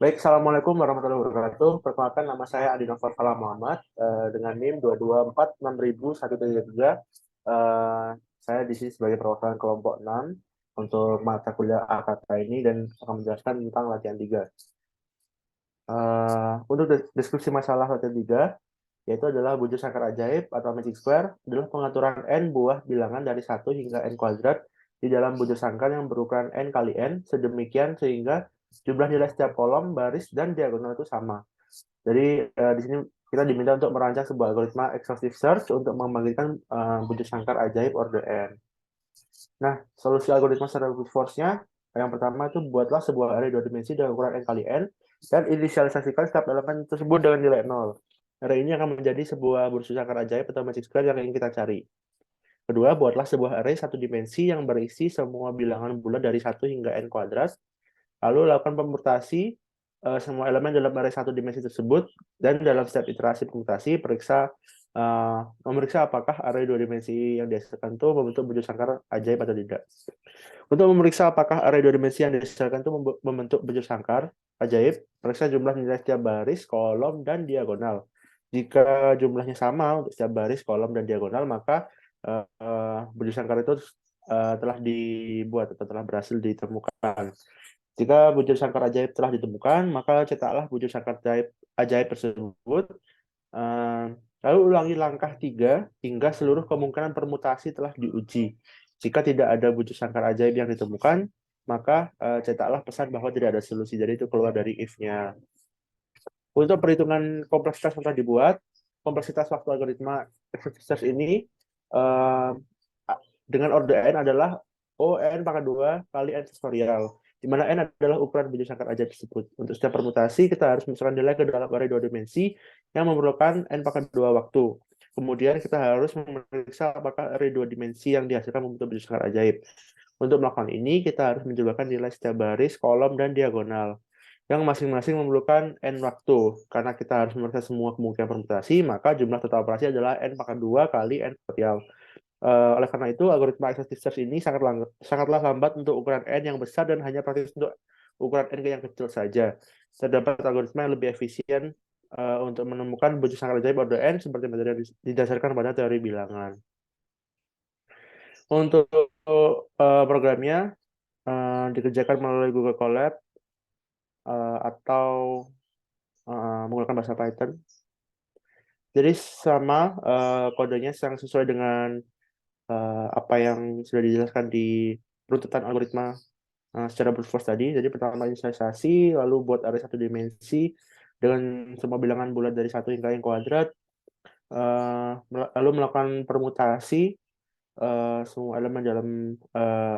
Baik, Assalamualaikum warahmatullahi wabarakatuh. Perkenalkan, nama saya Adi Nofar Kala Muhammad, dengan NIM 2246013. Eh, saya di sini sebagai perwakilan kelompok 6 untuk mata kuliah AKK ini dan akan menjelaskan tentang latihan 3. Untuk deskripsi masalah latihan 3, yaitu adalah wujud sangkar ajaib atau magic square adalah pengaturan n buah bilangan dari 1 hingga n² di dalam wujud sangkar yang berukuran n kali n sedemikian sehingga jumlah nilai setiap kolom, baris, dan diagonal itu sama. Jadi di sini kita diminta untuk merancang sebuah algoritma exhaustive search untuk memanggilkan wujud sangkar ajaib order n. Nah, solusi algoritma secara brute force-nya yang pertama itu buatlah sebuah array 2 dimensi dengan ukuran n kali n dan inisialisasikan setiap elemen tersebut dengan nilai 0. Array ini akan menjadi sebuah wujud sangkar ajaib atau magic square yang ingin kita cari. Kedua, buatlah sebuah array 1 dimensi yang berisi semua bilangan bulat dari 1 hingga n². Lalu lakukan pemutasi semua elemen dalam array 1 dimensi tersebut, dan dalam setiap iterasi pemutasi memeriksa apakah array 2 dimensi yang dihasilkan itu membentuk wujud sangkar ajaib atau tidak. Untuk memeriksa apakah array 2 dimensi yang dihasilkan itu membentuk wujud sangkar ajaib, periksa jumlah nilai setiap baris, kolom, dan diagonal. Jika jumlahnya sama untuk setiap baris, kolom, dan diagonal, maka wujud sangkar itu telah dibuat atau telah berhasil ditemukan. Jika wujud sangkar ajaib telah ditemukan, maka cetaklah wujud sangkar ajaib tersebut. Lalu ulangi langkah 3 hingga seluruh kemungkinan permutasi telah diuji. Jika tidak ada wujud sangkar ajaib yang ditemukan, maka cetaklah pesan bahwa tidak ada solusi. Jadi itu keluar dari if-nya. Untuk perhitungan kompleksitas yang telah dibuat, kompleksitas waktu algoritma exhaustive ini eh, dengan order n adalah O(n pangkat 2 kali n faktorial, di mana n adalah ukuran wujud sangkar ajaib tersebut. Untuk setiap permutasi, kita harus memasukkan nilai ke dalam array 2 dimensi yang memerlukan n pangkat 2 waktu. Kemudian kita harus memeriksa apakah array 2 dimensi yang dihasilkan membentuk wujud sangkar ajaib. Untuk melakukan ini, kita harus menjumlahkan nilai setiap baris, kolom, dan diagonal, yang masing-masing memerlukan n waktu. Karena kita harus memeriksa semua kemungkinan permutasi, maka jumlah total operasi adalah n pangkat 2 kali n faktorial. Oleh karena itu, algoritma exhaustive search ini sangatlah lambat untuk ukuran n yang besar dan hanya praktis untuk ukuran n yang kecil saja. Terdapat algoritma yang lebih efisien untuk menemukan wujud sangkar ajaib order n seperti metode yang didasarkan pada teori bilangan. Untuk programnya dikerjakan melalui Google Colab atau menggunakan bahasa Python. Jadi sama kodenya yang sesuai dengan apa yang sudah dijelaskan di runtutan algoritma secara brute force tadi. Jadi pertama inisialisasi, lalu buat array 1 dimensi dengan semua bilangan bulat dari 1 hingga n², lalu melakukan permutasi semua elemen dalam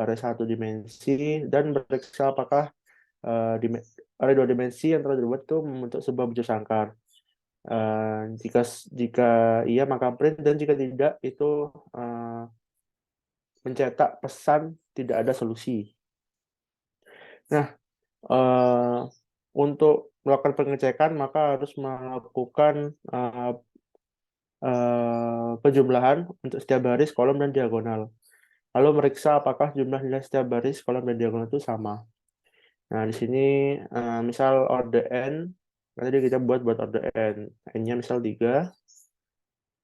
array 1 dimensi dan periksa apakah array 2 dimensi yang telah dibuat itu membentuk sebuah wujud sangkar. Jika jika iya maka print, dan jika tidak itu mencetak pesan tidak ada solusi. Nah, untuk melakukan pengecekan maka harus melakukan penjumlahan untuk setiap baris, kolom, dan diagonal. Lalu meriksa apakah jumlah nilai setiap baris, kolom, dan diagonal itu sama. Nah, di sini misal order n, nanti kita buat order n. N-nya misal 3,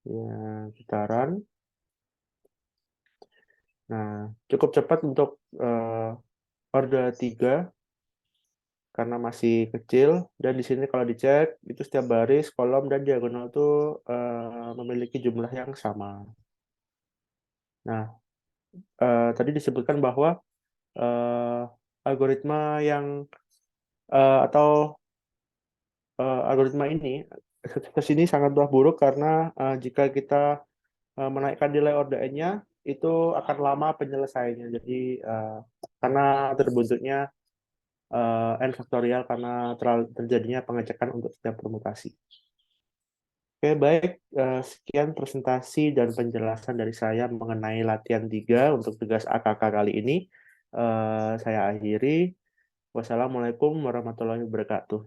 ya, putaran. Nah, cukup cepat untuk order 3 karena masih kecil, dan di sini kalau dicek itu setiap baris, kolom, dan diagonal itu memiliki jumlah yang sama. Nah, tadi disebutkan bahwa algoritma yang atau algoritma ini kesini sangatlah buruk karena jika kita menaikkan nilai order n-nya itu akan lama penyelesaiannya. Jadi karena terbentuknya n faktorial karena terjadinya pengecekan untuk setiap permutasi. Oke, baik. Sekian presentasi dan penjelasan dari saya mengenai latihan 3 untuk tugas AKK kali ini. Saya akhiri. Wassalamualaikum warahmatullahi wabarakatuh.